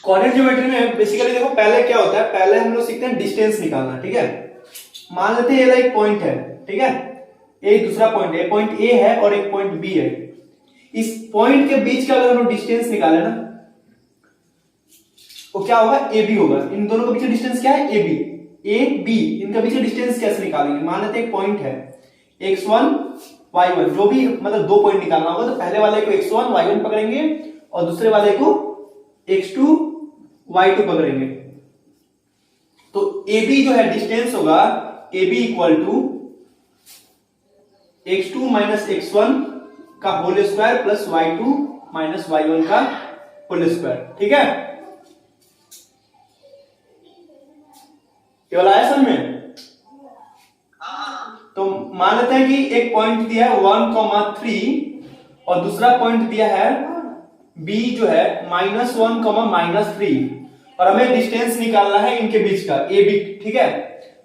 Coordinate geometry में basically देखो पहले क्या होता है, पहले हम लोग सीखते हैं डिस्टेंस निकालना, ठीक है। मान लेते हैं ये लाइक पॉइंट है, ठीक है, एक दूसरा पॉइंट है, पॉइंट ए है और एक पॉइंट बी है। इस पॉइंट के बीच का अगर हम लोग डिस्टेंस निकाले ना तो क्या होगा, ए बी होगा। इन दोनों के बीच का डिस्टेंस क्या है, ए बी। ए बी इनका बीच का डिस्टेंस कैसे निकालेंगे, मान लेते हैं एक पॉइंट है x1 y1, जो भी मतलब दो पॉइंट निकालना होगा तो पहले वाले को x1 y1 पकड़ेंगे और दूसरे वाले को x2 y2 पकड़ेंगे। तो AB जो है डिस्टेंस होगा AB equal to x2 minus x1 का whole square plus y2 minus y1 का होल स्क्वायर, ठीक है। केवल आया समझ में? तो मान लेते हैं कि एक पॉइंट दिया है 1,3 और दूसरा पॉइंट दिया है B जो है -1, -3 और हमें डिस्टेंस निकालना है इनके बीच का AB, ठीक है।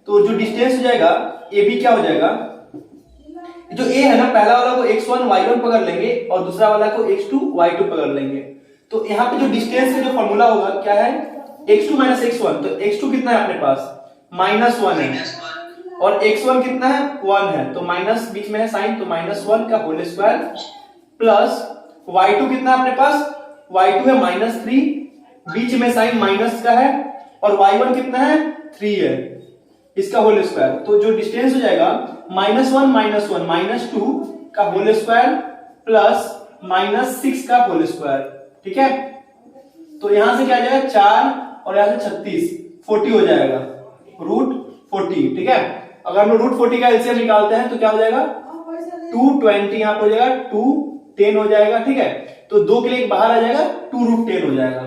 तो जो डिस्टेंस हो जाएगा AB क्या हो जाएगा, जो A है ना पहला वाला को x1 y1 पकड़ लेंगे और दूसरा वाला को x2 y2 पकड़ लेंगे। तो यहाँ पे जो डिस्टेंस का जो फॉर्मूला होगा क्या है, x2 माइनस x1। तो x2 कितना है अपने पास, -1 है और x1 कितना है, 1 है, तो माइनस बीच में है साइन, तो -1 का होल स्क्वायर प्लस y2 कितना है अपने पास, y2 है -3, बीच में साइन माइनस का है और y1 कितना है, 3 है, इसका होल स्क्वायर। तो जो डिस्टेंस हो जाएगा -1 -2 का होल स्क्वायर प्लस -6 का होल स्क्वायर, ठीक है। तो यहां से क्या आ जाएगा 4 और यहां से 36, 40 हो जाएगा, √40, ठीक है। अगर हम लोग √40 का एलसीएम निकालते हैं तो क्या हो जाएगा, 220 यहां पर हो जाएगा, 210 हो जाएगा, ठीक है। तो 2 के लिए बाहर आ जाएगा, 2√10 हो जाएगा,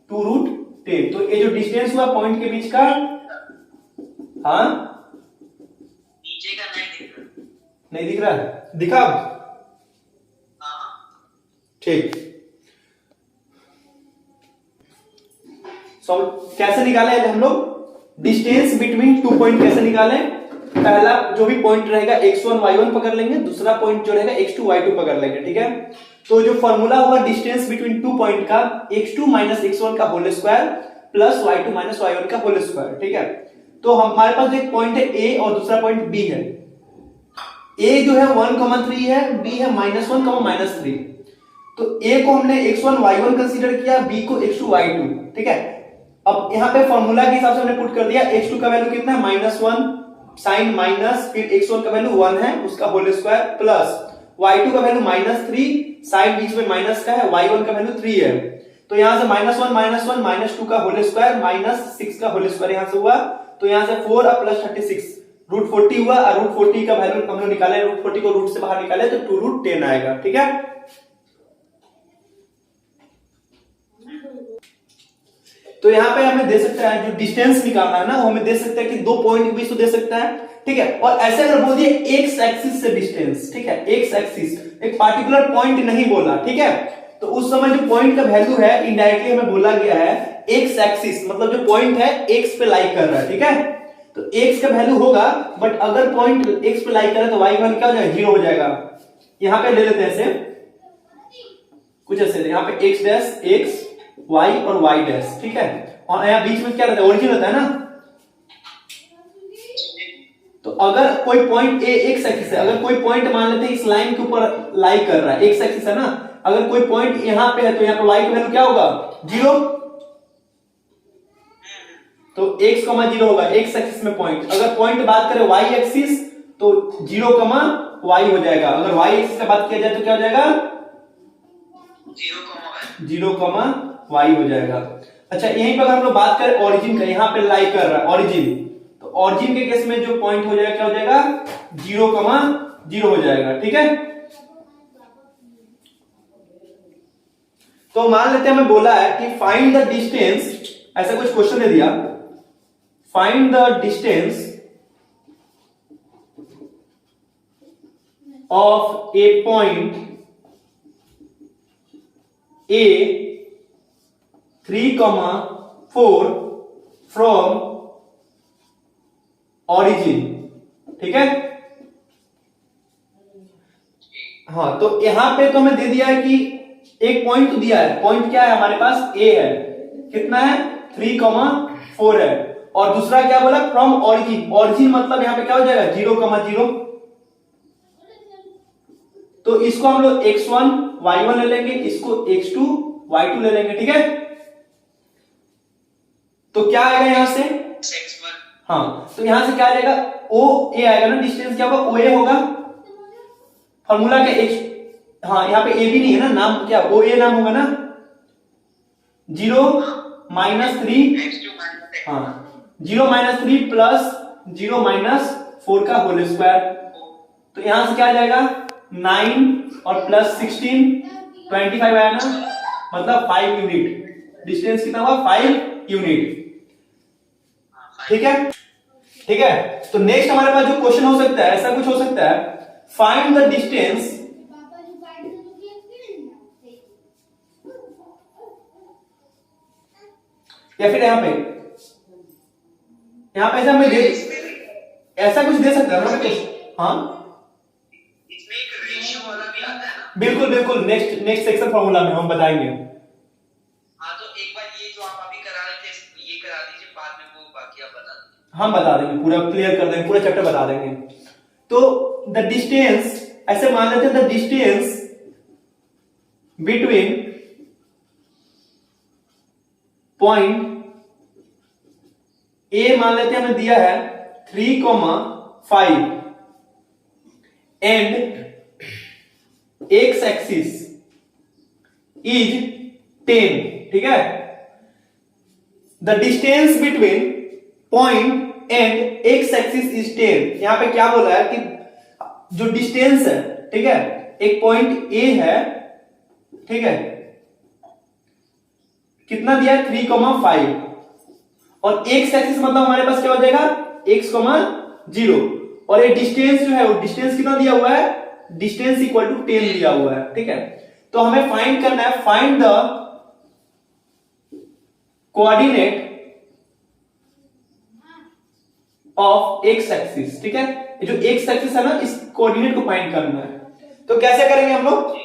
2√10। तो ये जो डिस्टेंस हुआ पॉइंट के बीच का, हाँ नीचे का नहीं दिख रहा है, दिखा ठीक। कैसे निकाले हम लोग डिस्टेंस बिटवीन टू पॉइंट, कैसे निकाले, पहला जो भी पॉइंट रहेगा x1 y1 पकड़ लेंगे, दूसरा पॉइंट जो रहेगा x2 y2 पकड़ लेंगे, ठीक है। तो जो फॉर्मूला होगा डिस्टेंस बिटवीन टू पॉइंट का x2 माइनस x1 का whole square plus y2 minus y1 का होल स्क्वायर, ठीक है। तो हमारे पास एक पॉइंट है a और दूसरा पॉइंट b है। a जो है 1,3 है, b है -1, -3। तो a को हमने x1 y1 कंसीडर किया, b को x2 y2, ठीक है। अब यहाँ पे फॉर्मूला के हिसाब से हमने पुट कर दिया, x2 का वैल्यू कितना है, -1 साइन माइनस, फिर x1 का वैल्यू 1 है उसका होल स्क्वायर प्लस y2 का वैल्यू -3 साइन बीच में माइनस का है, y1 का वैल्यू 3 है। तो यहां से -1 -2 का होल स्क्वायर -6 का होल स्क्वायर यहां से हुआ, तो यहां से 4 और प्लस 36 √40 हुआ और √40 का वैल्यू हम लोग निकाले, √40 को रूट से बाहर निकाले तो 2√10 आएगा, ठीक है। तो यहाँ पे हमें दे सकता है जो डिस्टेंस निकालना है ना, वो हमें दे सकता है कि दो पॉइंट के बीच तो दे सकता है, ठीक है। और ऐसे अगर बोल दिए एक्स एक्सिस से डिस्टेंस, ठीक है, एक्स एक्सिस, एक पार्टिकुलर पॉइंट नहीं बोला, ठीक है। तो उस समय जो पॉइंट का वैल्यू है इनडायरेक्टली हमें बोला गया है एक्स एक्सिस, मतलब जो पॉइंट है एक्स पे लाइक कर रहा है, ठीक है। तो एक्स का वैल्यू होगा, बट अगर पॉइंट एक्स पे लाइक करे तो वाई का वैल्यू क्या हो जाएगा, 0 हो जाएगा। यहां पे ले लेते हैं ऐसे कुछ ऐसे, यहाँ पे एक्स डैश एक्स y और y डैश, ठीक है। और यहाँ बीच में क्या रहता है, ओरिजिन रहता है ना। तो अगर कोई पॉइंट ए एक्स एक्सिस है, अगर कोई पॉइंट मान लेते हैं इस लाइन के ऊपर लाइक कर रहा है, एक्स एक्सिस है ना, अगर कोई पॉइंट यहाँ पे है तो यहाँ पे y का वैल्यू क्या होगा, 0। तो x, 0 होगा एक्स एक्सिस में पॉइंट। अगर पॉइंट बात करें y एक्सिस तो 0, y हो जाएगा। अगर y एक्सिस का बात किया जाए तो क्या हो जाएगा, 0, y हो जाएगा। अच्छा, यहीं पर अगर हम लोग बात करें ओरिजिन का, यहाँ पे लाई कर रहा है ओरिजिन, तो ओरिजिन के केस में जो पॉइंट हो जाएगा क्या हो जाएगा, 0, 0 हो जाएगा, ठीक है। तो मान लेते हैं हमें बोला है कि फाइंड द डिस्टेंस, ऐसा कुछ क्वेश्चन दे दिया, find the distance of A point A 3, 4 from origin, ठीक है। हाँ, तो यहां पे तो हमें दे दिया है कि एक पॉइंट तो दिया है, पॉइंट क्या है हमारे पास, ए है, कितना है 3,4 है। और दूसरा क्या बोला फ्रॉम ऑरिजिन, ऑरिजिन मतलब यहां पे क्या हो जाएगा 0,0। तो इसको हम लोग x1 y1 ले लेंगे, इसको x2 y2 ले लेंगे, ठीक है। तो क्या आएगा यहां से x1 हाँ, तो यहां से क्या आ जाएगा ओ ए आएगा ना, डिस्टेंस क्या होगा ओ ए होगा। फॉर्मूला क्या x हाँ यहाँ पे ए भी नहीं है ना, नाम क्या ओ ए नाम होगा ना, 0 - 3 x2 माइनस x हाँ 0 - 3 प्लस 0 - 4 का होल स्क्वायर। तो यहां से क्या आ जाएगा 9 और प्लस 16 25 आया ना, मतलब 5 यूनिट। डिस्टेंस कितना हुआ 5 यूनिट, ठीक है। ठीक है, तो नेक्स्ट हमारे पास जो क्वेश्चन हो सकता है ऐसा कुछ हो सकता है, फाइंड द डिस्टेंस या फिर यहां पे ऐसा हमें ऐसा कुछ दे सकता है ना कुछ। हाँ इसमें एक रेशियो वाला भी आता है ना। बिल्कुल बिल्कुल, नेक्स्ट सेक्शन फॉर्मूला में हम बताएंगे। हाँ तो एक बार ये जो आप अभी करा रहे थे ये करा दीजिए, बाद में वो बाकी आप बता दीजिए। हम बता देंगे, पूरा क्लियर कर देंगे, पूरा चैप्टर बता देंगे। तो द डिस्टेंस ऐसे मान लेते हैं, the distance between point A मान लेते हैं हमें दिया है 3,5 एंड एक्स एक्सिस इज 10, ठीक है। The distance between point and x axis is 10। यहां पे क्या बोला है कि जो डिस्टेंस है, ठीक है, एक पॉइंट ए है, ठीक है, कितना दिया है 3,5 और एक्स एक्सिस मतलब हमारे पास क्या हो जाएगा x, 0 और ये डिस्टेंस जो है वो डिस्टेंस कितना दिया हुआ है, डिस्टेंस इक्वल टू 10 दिया हुआ है, ठीक है। तो हमें फाइंड करना है, find the coordinate of x axis, ठीक है। ये जो एक्स एक्सिस है ना, इस कोऑर्डिनेट को फाइंड करना है। तो कैसे करेंगे हम लोग,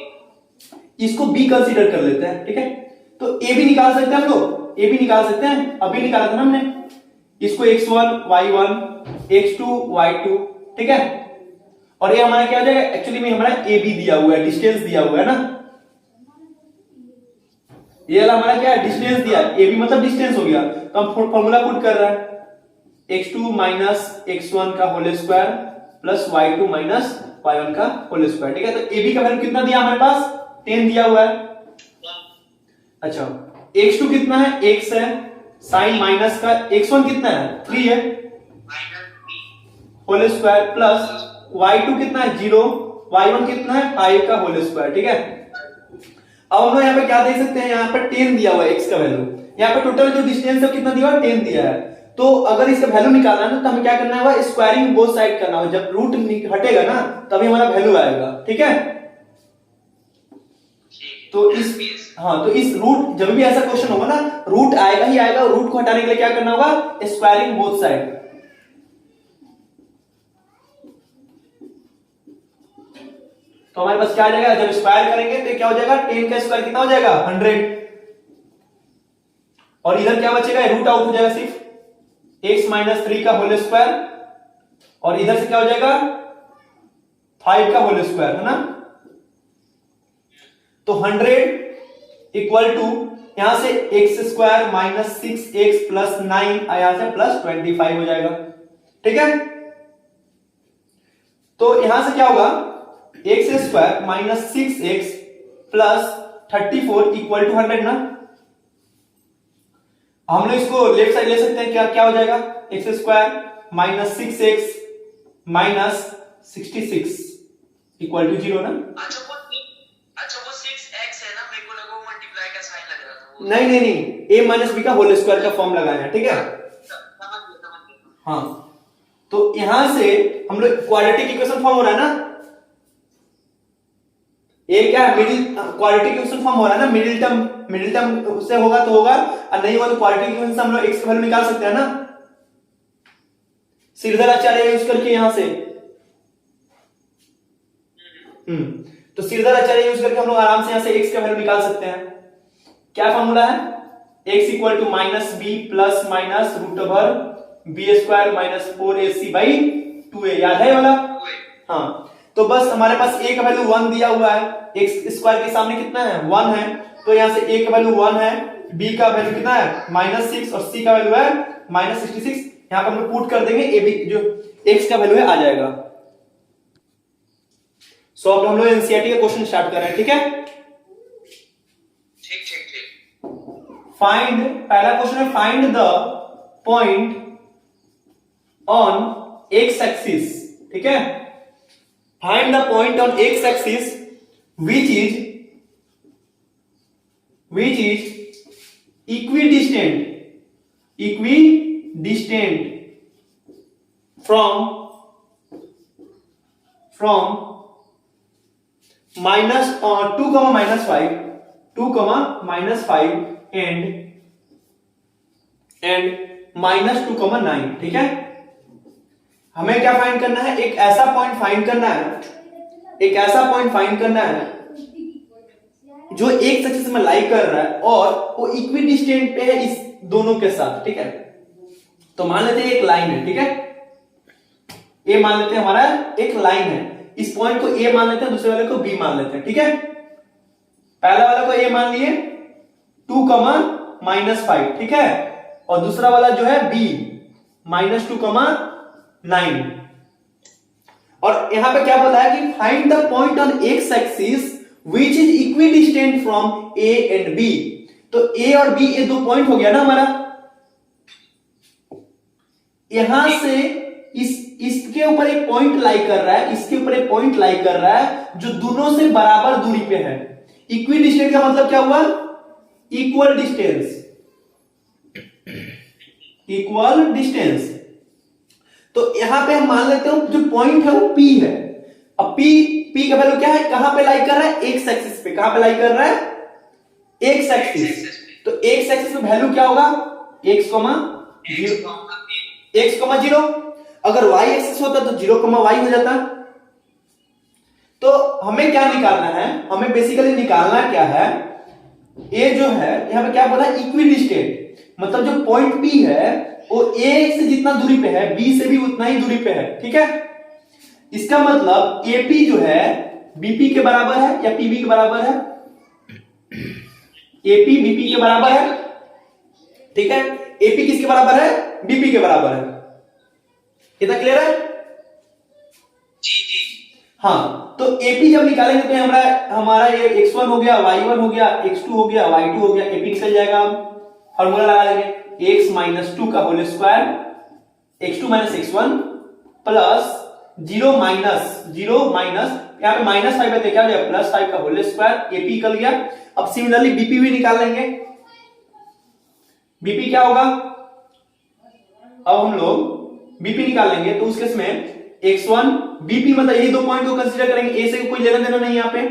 इसको बी कंसीडर कर लेते हैं, ठीक है। तो ए भी निकाल सकते हैं हम लोग, ए भी निकाल सकते हैं, अभी निकाला था ना हमने, इसको x1 y1 x2 y2, ठीक है। और ये हमारा क्या हो जाएगा, एक्चुअली में हमारा ए बी दिया हुआ है, डिस्टेंस दिया हुआ है ना, ये वाला हमारा क्या है डिस्टेंस दिया, ए बी मतलब डिस्टेंस हो गया। तो हम फॉर्मूला पुट कर रहा है x2 - x1 का whole square plus y2 - y1 का होल स्क्वायर, ठीक है। तो ए बी का वैल्यू कितना दिया हमारे पास 10 दिया हुआ है। अच्छा x2 कितना है x है, साइन माइनस का x1 कितना है 3 है होल स्क्वायर प्लस y2 कितना है 0, y1 कितना है 5 का होल स्क्वायर, ठीक है। अब हम लोग यहाँ पे क्या देख सकते हैं, यहाँ पर 10 दिया हुआ है x का वैल्यू, यहाँ पे टोटल जो डिस्टेंस है कितना दिया हुआ 10 दिया है। तो अगर इसका वैल्यू निकालना है तो हमें क्या करना होगा, स्क्वायरिंग बोथ साइड करना होगा। जब रूट हटेगा ना तभी हमारा वैल्यू आएगा, ठीक है। तो इस तो इस रूट जब भी ऐसा क्वेश्चन होगा ना, रूट आएगा ही आएगा, और रूट को हटाने के लिए क्या करना होगा, स्क्वायरिंग बोथ साइड। तो हमारे पास क्या आ जाएगा, जब स्क्वायर करेंगे तो क्या हो जाएगा 10 का स्क्वायर कितना हो जाएगा 100, और इधर क्या बचेगा रूट आउट हो जाएगा सिर्फ x - 3 का होल स्क्वायर, और इधर से क्या हो जाएगा 5 का होल स्क्वायर, है ना। तो 100 इक्वल टू यहां से x² - 6x प्लस 9 यहां से प्लस 25 हो जाएगा, ठीक है। तो यहां से क्या होगा x² - 6x plus 34 equal to 100 ना। हम लोग इसको लेफ्ट साइड ले सकते हैं, क्या क्या हो जाएगा x² - 6x minus 66 equal to 0 ना। अच्छा वो 6x है ना, मेरे को लगा वो मल्टीप्लाई का साइन लग रहा था। नहीं नहीं नहीं, a माइनस बी का होल स्क्वायर का फॉर्म लगाया है, ठीक है। समझ गया। हाँ तो यहां से हम लोग क्वाड्रेटिक इक्वेशन फॉर्म हो रहा है ना, ये क्या है मिडिल क्वाड्रेटिक इक्वेशन फॉर्म हो रहा है ना, मिडिल टर्म से होगा तो होगा, और नहीं होगा तो क्वाड्रेटिक इक्वेशन से हम लोग x का वैल्यू निकाल सकते हैं ना, श्रीधर आचार्य यूज करके यहां से। तो श्रीधर आचार्य यूज करके हम लोग आराम से यहां से x का वैल्यू निकाल सकते हैं। क्या फॉर्मूला है x equal to minus b plus minus root over b square minus 4ac by 2a, याद है ये वाला? हाँ, तो बस हमारे पास a का वैल्यू 1 दिया हुआ है, x स्क्वायर के सामने कितना है 1 है, तो यहाँ से a का वैल्यू 1 है, b का वैल्यू कितना है -6 और c का वैल्यू है -66। यहाँ पर हम लोग पुट कर देंगे a b जो x का वैल्यू है आ जाएगा। सो अब हम लोग एनसीईआरटी का क्वेश्चन स्टार्ट कर रहे हैं, ठीक है? ठीक ठीक ठीक। फाइंड, पहला क्वेश्चन है find the point on x axis, ठीक है? Find the point on x axis which is equidistant from minus 2 minus 5 and minus 2 9, ठीक है? हमें क्या फाइंड करना है? एक ऐसा पॉइंट फाइंड करना है जो एक एक्सिस में लाई कर रहा है और वो इक्विडिस्टेंट पे है इस दोनों के साथ, ठीक है? तो मान लेते हैं एक लाइन है, ठीक है? ए मान लेते हैं हमारा एक लाइन है, इस पॉइंट को ए मान लेते हैं, दूसरे वाले को बी मान लेते हैं, ठीक है? पहला वाला को ए मान लिए 2 -5, ठीक है? और दूसरा वाला जो है बी -2 9। और यहां पे क्या बोला है कि find the point on x axis which is equidistant from a and b. तो ए और बी ये दो पॉइंट हो गया ना हमारा, यहां से इसके ऊपर एक पॉइंट लाई कर रहा है, इसके ऊपर एक पॉइंट लाई कर रहा है जो दोनों से बराबर दूरी पे है। इक्विडिस्टेंट का मतलब क्या हुआ? Equal distance. तो यहां पे हम मान लेते हैं जो पॉइंट है वो P है। अब P का वैल्यू क्या है? कहां पे लाई कर रहा है? एक्स एक्सिस पे। कहां पे लाई कर रहा है? X axis. तो एक्स एक्सिस में वैल्यू क्या होगा? x, 0। अगर y एक्सिस होता तो 0, y हो जाता। तो हमें क्या निकालना है? हमें बेसिकली निकालना क्या है? ए जो है यहां पे क्या बोला? इक्विडिस्टेंट, मतलब जो पॉइंट P है वो A से जितना दूरी पे है B से भी उतना ही दूरी पे है, ठीक है? इसका मतलब AP जो है BP के बराबर है या PB के बराबर है? AP BP के बराबर है, ठीक है? AP किसके बराबर है? BP के बराबर है। इतना क्लियर है? जी जी। हाँ, तो AP जब निकालेंगे तो हमारा ये x1 हो गया, y1 हो गया, x2 हो गया, y2 हो गया, AP निकल जाएगा। फॉर्मूला लगा लेंगे x - 2 का whole square, x2 - x1 plus 0 minus यहाँ पे -5 है तो क्या हो जाएगा +5 का होल स्क्वायर, AP निकल गया। अब सिमिलरली BP भी निकाल लेंगे। BP क्या होगा? अब हम लोग BP निकाल लेंगे तो उस केस में x1 BP मतलब ये दो पॉइंट को कंसीडर करेंगे, a से कोई लेना देना नहीं यहाँ पे।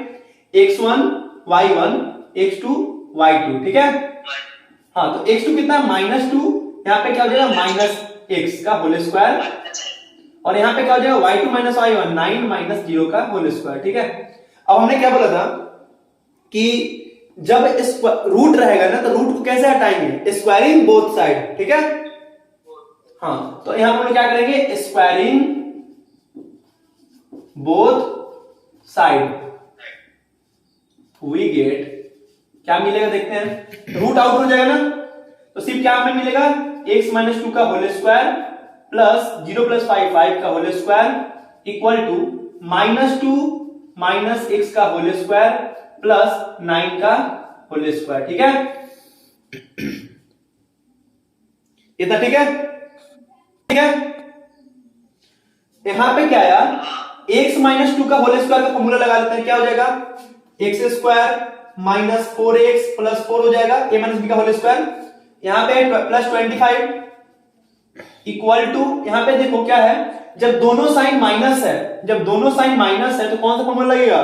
x1 y1 x2 y2, ठीक है? हाँ, तो x2 कितना है? -2, यहाँ पे क्या हो जाएगा -x का होल स्क्वायर, और यहाँ पे क्या हो जाएगा y2 - y1 9 - 0 का होल स्क्वायर, ठीक है? अब हमने क्या बोला था कि जब इस रूट रहेगा ना तो रूट को कैसे हटाएंगे? स्क्वायरिंग बोथ साइड, ठीक है? हाँ, तो यहां हम क्या करेंगे? Squaring both side, we get क्या मिलेगा देखते हैं। रूट आउट हो जाएगा ना तो सिर्फ क्या हमें मिलेगा? x - 2 का होल स्क्वायर प्लस 0 + 5 का whole square equal to -2 - x का होल स्क्वायर प्लस 9 का होल स्क्वायर, ठीक है? इतना ठीक है? ठीक है? यहां पे क्या आया? x - 2 का होल स्क्वायर का फॉर्मूला लगा लेते हैं। क्या हो जाएगा? x² - 4x + 4 हो जाएगा, a - b का होल स्क्वायर। यहां पे +25 इक्वल टू, यहां पे देखो क्या है, जब दोनों साइन माइनस है तो कौन सा फॉर्मूला लगेगा?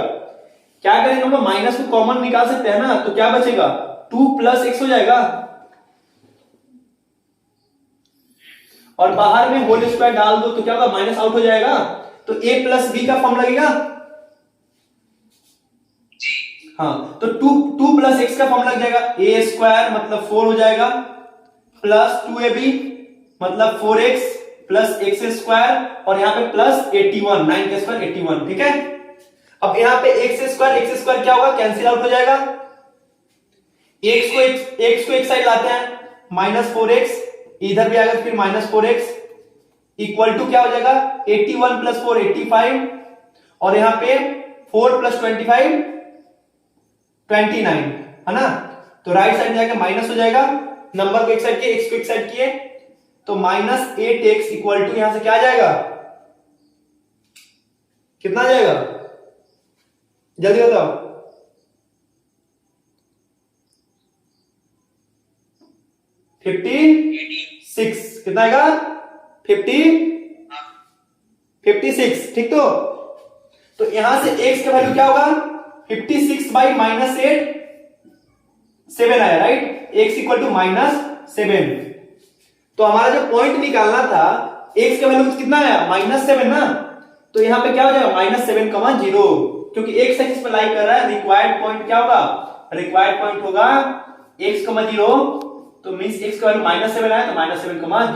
क्या करेंगे हम लोग? माइनस को कॉमन निकाल सकते हैं ना, तो क्या बचेगा? 2 + x हो जाएगा, और बाहर में होल स्क्वायर डाल दो तो क्या होगा? माइनस आउट हो जाएगा, तो a + b का फॉर्म लगेगा। हाँ, तो टू प्लस एक्स का फॉर्म लग जाएगा, ए स्क्वायर मतलब 4 हो जाएगा, प्लस 2ab मतलब 4x प्लस एक्स स्क्वायर, और यहाँ पे प्लस 81, 9 का स्क्वायर 81, ठीक है। अब यहाँ पे एक्स स्क्वायर क्या होगा, कैंसिल आउट हो जाएगा। एक्स को एक साइड लाते हैं, -4x, इधर भी आएगा फिर -4x, इक्वल टू क्या हो जाएगा, 81 प्लस 4 85, और यहाँ पे 4 प्लस 25 29, है ना। तो राइट साइड जाएगा माइनस हो जाएगा, नंबर को एक साइड किए, एक्स को एक साइड किए, तो -8x इक्वल टू यहां से क्या आ जाएगा, कितना आ जाएगा, जल्दी बताओ। 56, कितना आएगा, 56, ठीक। तो यहां से x का वैल्यू क्या होगा, 56 बाई -8, 7 आया, राइट, x इक्वल टू -7। तो हमारा जो पॉइंट निकालना था, x का वैल्यू कितना आया, -7 ना, तो यहां पे क्या हो जाएगा, -7,0, क्योंकि x एक्सिस पे लाई कर रहा है। रिक्वायर्ड पॉइंट क्या होगा, रिक्वायर्ड पॉइंट होगा x, 0, तो मींस x का वैल्यू -7 आया, तो -7,0।